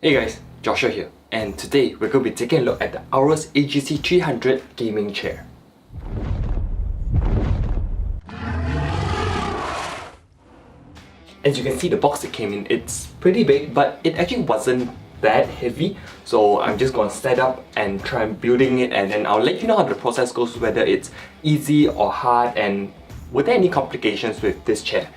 Hey guys, Joshua here, and today we're going to be taking a look at the Aorus AGC300 gaming chair. As you can see, the box it came in, it's pretty big, but it actually wasn't that heavy. So I'm just going to set up and try building it, and then I'll let you know how the process goes, whether it's easy or hard, and were there any complications with this chair.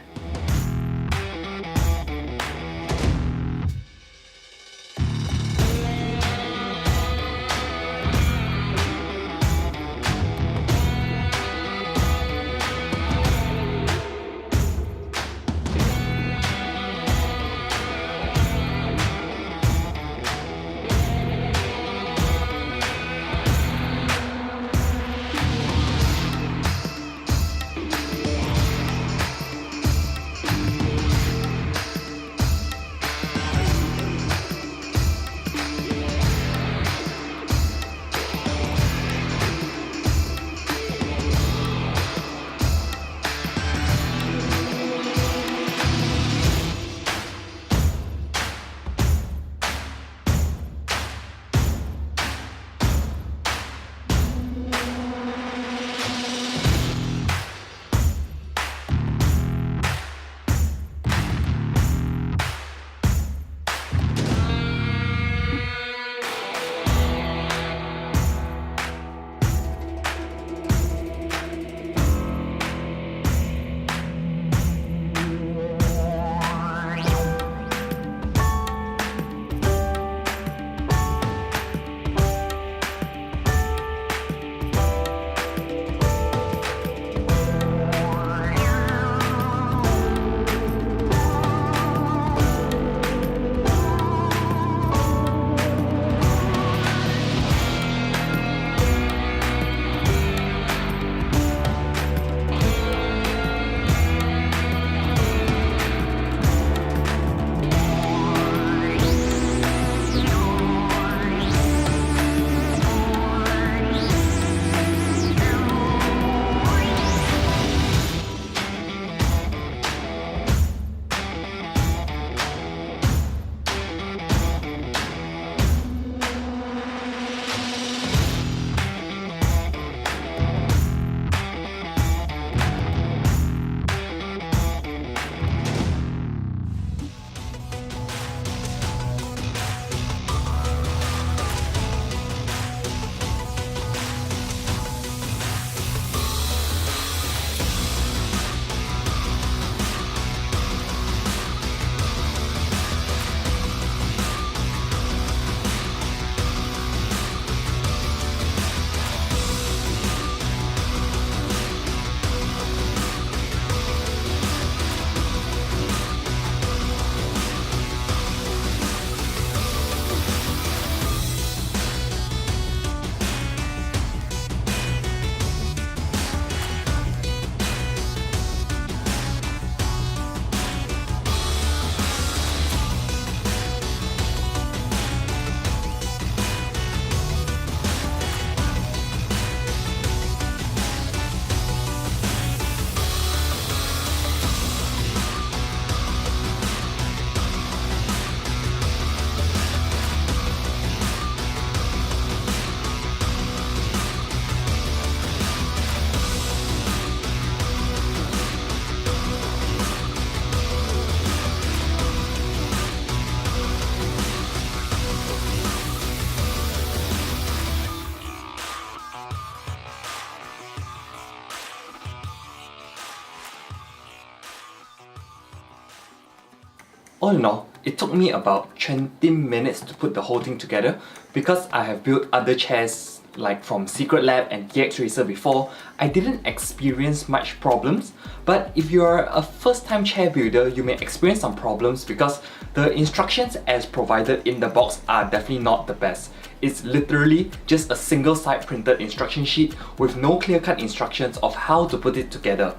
All in all, it took me about 20 minutes to put the whole thing together. Because I have built other chairs like from Secret Lab and TX Racer before, I didn't experience much problems. But if you're a first-time chair builder, you may experience some problems because the instructions as provided in the box are definitely not the best. It's literally just a single side printed instruction sheet with no clear-cut instructions of how to put it together.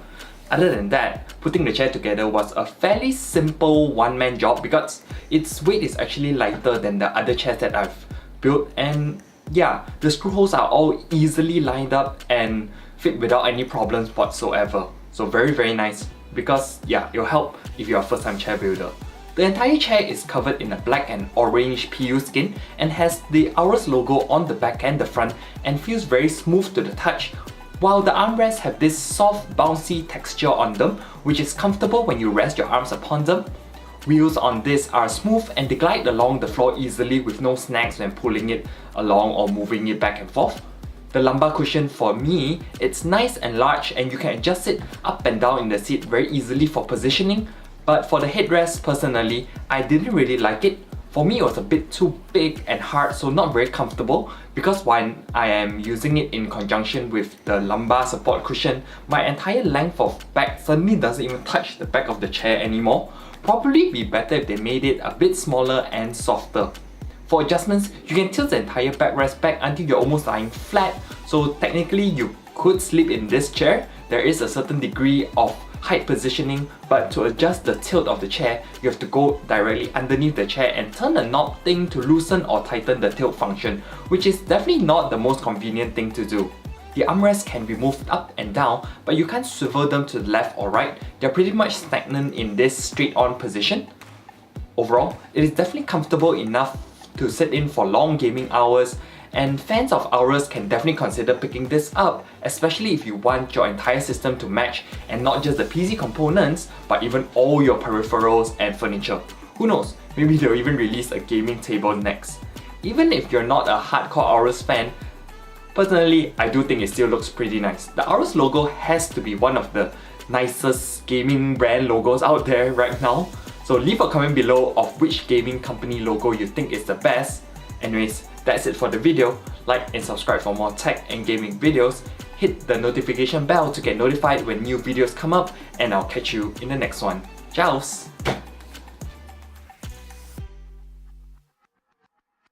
Other than that, putting the chair together was a fairly simple one-man job because its weight is actually lighter than the other chairs that I've built, and yeah, the screw holes are all easily lined up and fit without any problems whatsoever. So very nice because yeah, it'll help if you're a first time chair builder. The entire chair is covered in a black and orange PU skin and has the Aorus logo on the back and the front and feels very smooth to the touch, while the armrests have this soft bouncy texture on them which is comfortable when you rest your arms upon them. Wheels on this are smooth and they glide along the floor easily with no snags when pulling it along or moving it back and forth. The lumbar cushion, for me, it's nice and large and you can adjust it up and down in the seat very easily for positioning, but for the headrest, personally, I didn't really like it. For me, it was a bit too big and hard, so not very comfortable, because when I am using it in conjunction with the lumbar support cushion, my entire length of back suddenly doesn't even touch the back of the chair anymore. Probably be better if they made it a bit smaller and softer. For adjustments, you can tilt the entire backrest back until you're almost lying flat, so technically you could sleep in this chair. There is a certain degree of height positioning, but to adjust the tilt of the chair, you have to go directly underneath the chair and turn the knob thing to loosen or tighten the tilt function, which is definitely not the most convenient thing to do. The armrests can be moved up and down, but you can't swivel them to the left or right. They're pretty much stagnant in this straight-on position. Overall, it is definitely comfortable enough to sit in for long gaming hours, and fans of Aorus can definitely consider picking this up, especially if you want your entire system to match and not just the PC components, but even all your peripherals and furniture. Who knows, maybe they'll even release a gaming table next. Even if you're not a hardcore Aorus fan, personally, I do think it still looks pretty nice. The Aorus logo has to be one of the nicest gaming brand logos out there right now. So leave a comment below of which gaming company logo you think is the best. Anyways, that's it for the video. Like and subscribe for more tech and gaming videos. Hit the notification bell to get notified when new videos come up, and I'll catch you in the next one. Ciao!